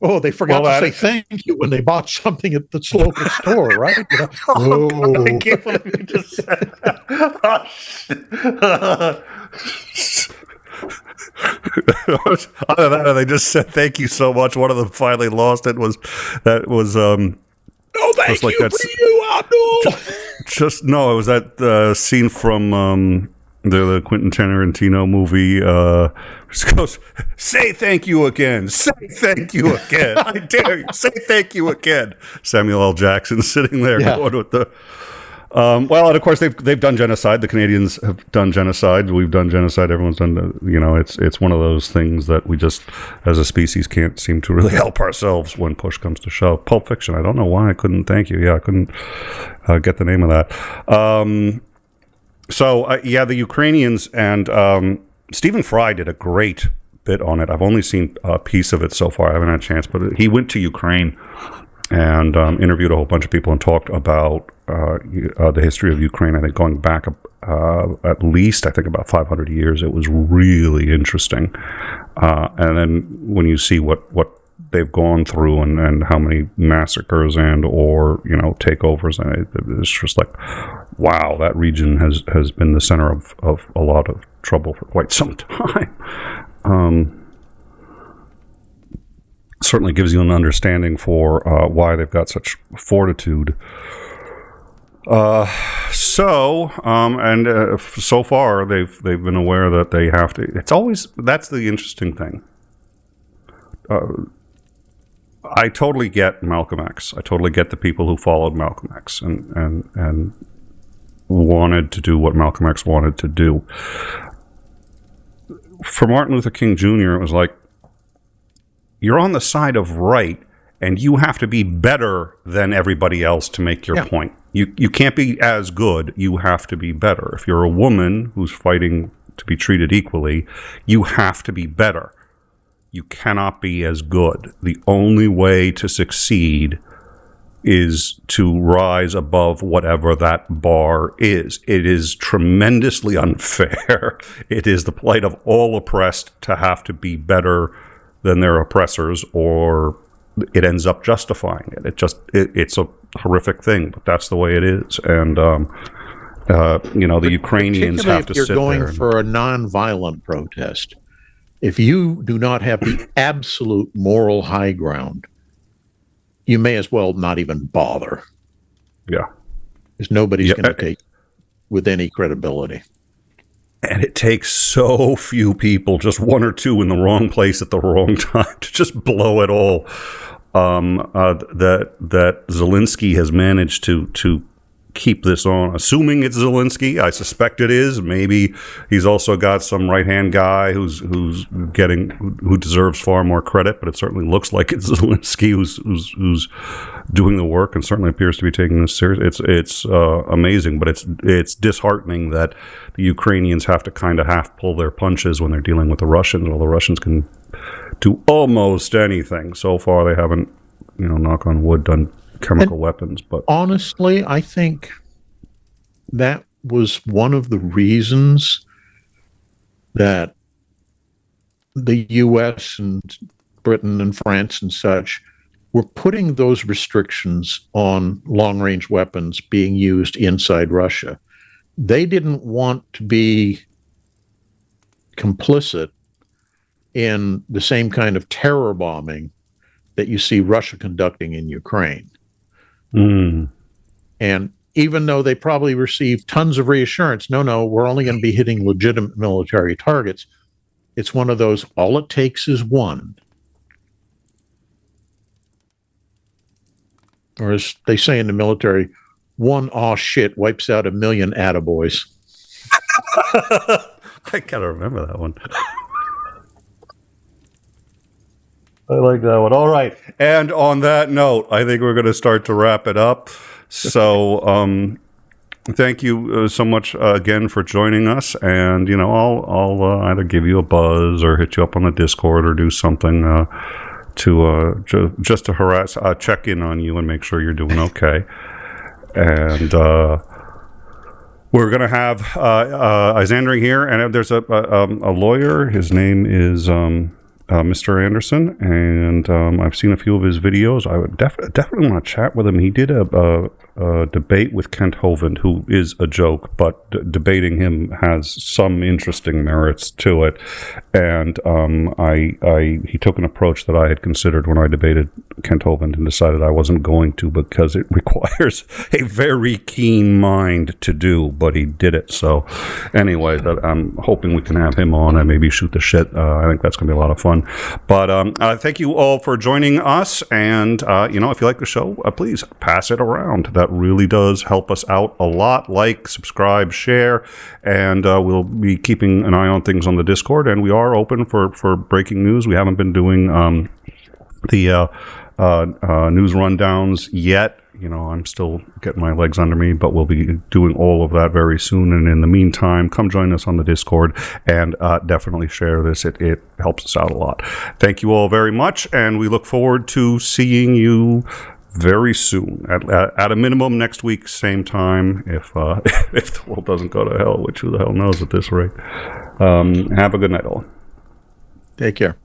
Oh, they forgot to say thank you when they bought something at the local store, right? God, I can't believe you just said that. Other than that, they just said thank you so much. One of them finally lost it. Oh, thank you for you, Abdul. No, it was that scene from the Quentin Tarantino movie. Just goes, say thank you again. Say thank you again. I dare you. Say thank you again. Samuel L. Jackson sitting there going with the. Well, and of course they've done genocide. The Canadians have done genocide. We've done genocide. Everyone's done. It's one of those things that we just, as a species, can't seem to really help ourselves when push comes to shove. Pulp Fiction. I don't know why I couldn't. Thank you. Yeah, I couldn't get the name of that. The Ukrainians and Stephen Fry did a great bit on it. I've only seen a piece of it so far. I haven't had a chance, but he went to Ukraine and interviewed a whole bunch of people and talked about the history of Ukraine. I think going back at least, about 500 years. It was really interesting. And then when you see what they've gone through and how many massacres and or takeovers, and it's just like, wow, that region has been the center of a lot of trouble for quite some time. Certainly gives you an understanding for why they've got such fortitude. So far they've been aware that they have to. That's the interesting thing. I totally get Malcolm X. I totally get the people who followed Malcolm X and wanted to do what Malcolm X wanted to do. For Martin Luther King Jr., it was like, you're on the side of right, and you have to be better than everybody else to make your point. You can't be as good. You have to be better. If you're a woman who's fighting to be treated equally, you have to be better. You cannot be as good. The only way to succeed is to rise above whatever that bar is. It is tremendously unfair. It is the plight of all oppressed to have to be better than their oppressors, or it ends up justifying it. It's a horrific thing, but that's the way it is. And the Ukrainians have to sit there. If you're going for a nonviolent protest, if you do not have the absolute moral high ground, you may as well not even bother. Yeah. Because nobody's going to take with any credibility. And it takes so few people, just one or two in the wrong place at the wrong time, to just blow it all. That Zelensky has managed to keep this on, assuming it's Zelensky. I suspect it is. Maybe he's also got some right-hand guy who deserves far more credit, but it certainly looks like it's Zelensky who's doing the work and certainly appears to be taking this serious. It's amazing, but it's disheartening that the Ukrainians have to kind of half pull their punches when they're dealing with the Russians. Well, the Russians can do almost anything. So far, they haven't, knock on wood, done chemical weapons. But honestly, I think that was one of the reasons that the U.S. and Britain and France and such were putting those restrictions on long-range weapons being used inside Russia. They didn't want to be complicit in the same kind of terror bombing that you see Russia conducting in Ukraine. And even though they probably received tons of reassurance, no, we're only going to be hitting legitimate military targets, it's one of those, all it takes is one. Or as they say in the military, one aw shit wipes out a million attaboys. I gotta remember that one. I like that one. All right. And on that note, I think we're going to start to wrap it up. So, thank you so much again for joining us. And, you know, I'll either give you a buzz or hit you up on the Discord or do something just to harass, check in on you and make sure you're doing okay. And we're going to have Isandering here. And there's a lawyer. His name is Mr. Anderson. And I've seen a few of his videos. I would definitely want to chat with him. He did a debate with 𝐒𝐚𝐬, who is a joke, but debating him has some interesting merits to it. And he took an approach that I had considered when I debated 𝐒𝐚𝐬 and decided I wasn't going to because it requires a very keen mind to do, but he did it. So anyway, I'm hoping we can have him on and maybe shoot the shit. I think that's going to be a lot of fun. But thank you all for joining us. And, you know, if you like the show, please pass it around. That really does help us out a lot. Like, subscribe, share, and we'll be keeping an eye on things on the Discord. And we are open for breaking news. We haven't been doing the news rundowns yet. You know, I'm still getting my legs under me, but we'll be doing all of that very soon. And in the meantime, come join us on the Discord and definitely share this. It helps us out a lot. Thank you all very much, and we look forward to seeing you very soon. At a minimum, next week, same time. If the world doesn't go to hell, which who the hell knows at this rate. Have a good night, all. Take care.